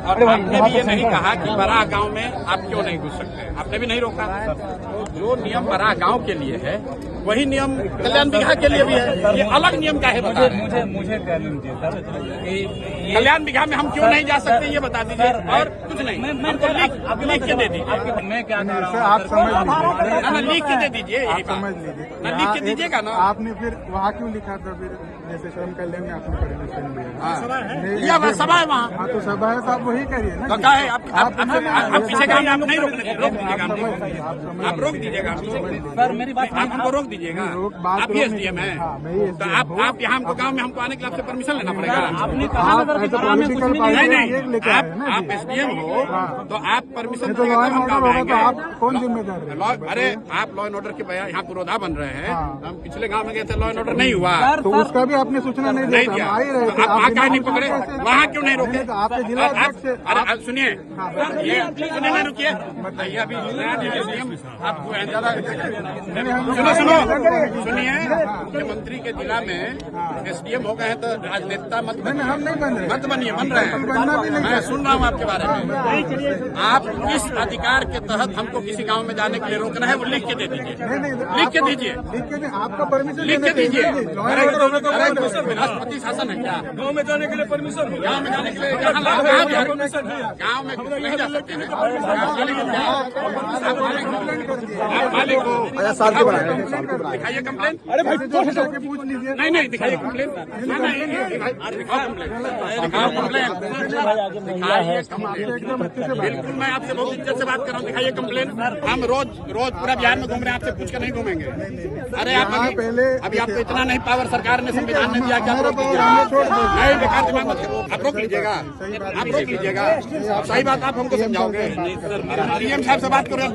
और आपने भी ये नहीं कहा कि बराह गांव में आप क्यों नहीं घुस सकते, आपने भी नहीं रोका। जो नियम बराह गांव के लिए है वही नियम कल्याण बिगहा के लिए भी है। ये अलग नियम का है, बता रहे हैं। मुझे कह लीजिए सर, कल्याण बिगहा में हम क्यों नहीं जा सकते ये बता दीजिए, और कुछ नहीं। हमको लिख के दे दीजिए। मैं क्या कह रहा हूँ, आप समझ लीजिए ना लिख के दे दीजिए, यही बात। समझ लीजिए ना लिख के दीजिएगा ना। आपने फिर वहाँ क्यों लिखा था, फिर जैसे श्रम कल्याण में आपने परमिशन लिया। या वह सभा है वहाँ, हाँ तो सभा है तो आप वही करिए ना। तो क्या है आप पीछे का आप नहीं रोक दीजिएगा, आप रोक दीजिएगा सर मेरी बात आप हमको रोक दीजिएगा। आप भी SDM है, तो आप यहाँ हमको गांव में हमको आने के लिए आपसे परमिशन लेना पड़ेगा। आपने कहा ना सर कि बराह में कुछ नहीं नहीं। नहीं, आप SDM हो तो आप परमिशन तो लॉ एंड ऑर्डर होगा तो आप कौन जिम्मेदार है? अरे आप लॉ एंड ऑर्डर के बजाय यहाँ पुरोधा बन रहे हैं। हम पिछले गांव में गए थे, लॉ एंड ऑर्डर नहीं हुआ, तो उसका भी आपने सूचना नहीं नहीं दिया। दिया। हम आ ही रहे थे, आप वहाँ क्या नहीं पकड़े, वहाँ क्यों नहीं रोके? आपके जिला अध्यक्ष से अरे सुनिए, ये सुनिए नहीं रुकिए, बताइए अभी नया SDM आप सुनो सुनो सुनिए, मुख्यमंत्री के जिला में SDM हो गए हैं तो राजनेता मत बनिए, हम नहीं बन रहे, मत बनिए, बन रहे हैं। मैं सुन रहा हूँ आपके बारे में। आप किस अधिकार के तहत हमको किसी गांव में जाने के लिए रोकना है वो लिख के दे दीजिए, लिख के दीजिए, लिख के आपका परमिशन लिख के दीजिए। राष्ट्रपति शासन है क्या? गाँव में जाने के लिए परमिशन, गाँव में जाने के लिए गाँव में नहीं जा सकते हैं। आप मालिक हो, दिखाइए कंप्लेन। अरे भाई पूछ लीजिए। नहीं नहीं, दिखाइए कंप्लेन। दिखाओ कंप्लेन, बिल्कुल। मैं आपसे बहुत इज्जत से बात कर रहा हूँ, दिखाइए कंप्लेन। हम रोज पूरा बिहार में घूम रहे हैं, आपसे पूछ कर नहीं घूमेंगे। अरे आप अभी आपको इतना नहीं पावर सरकार ने संविधान ने दिया, क्या रोक दीजिएगा? नहीं, बेकार दिमाग मत करो, आप रोक लीजिएगा, आप रोक लीजिएगा। सही बात आप हमको समझाओगे। CM साहब से बात करो।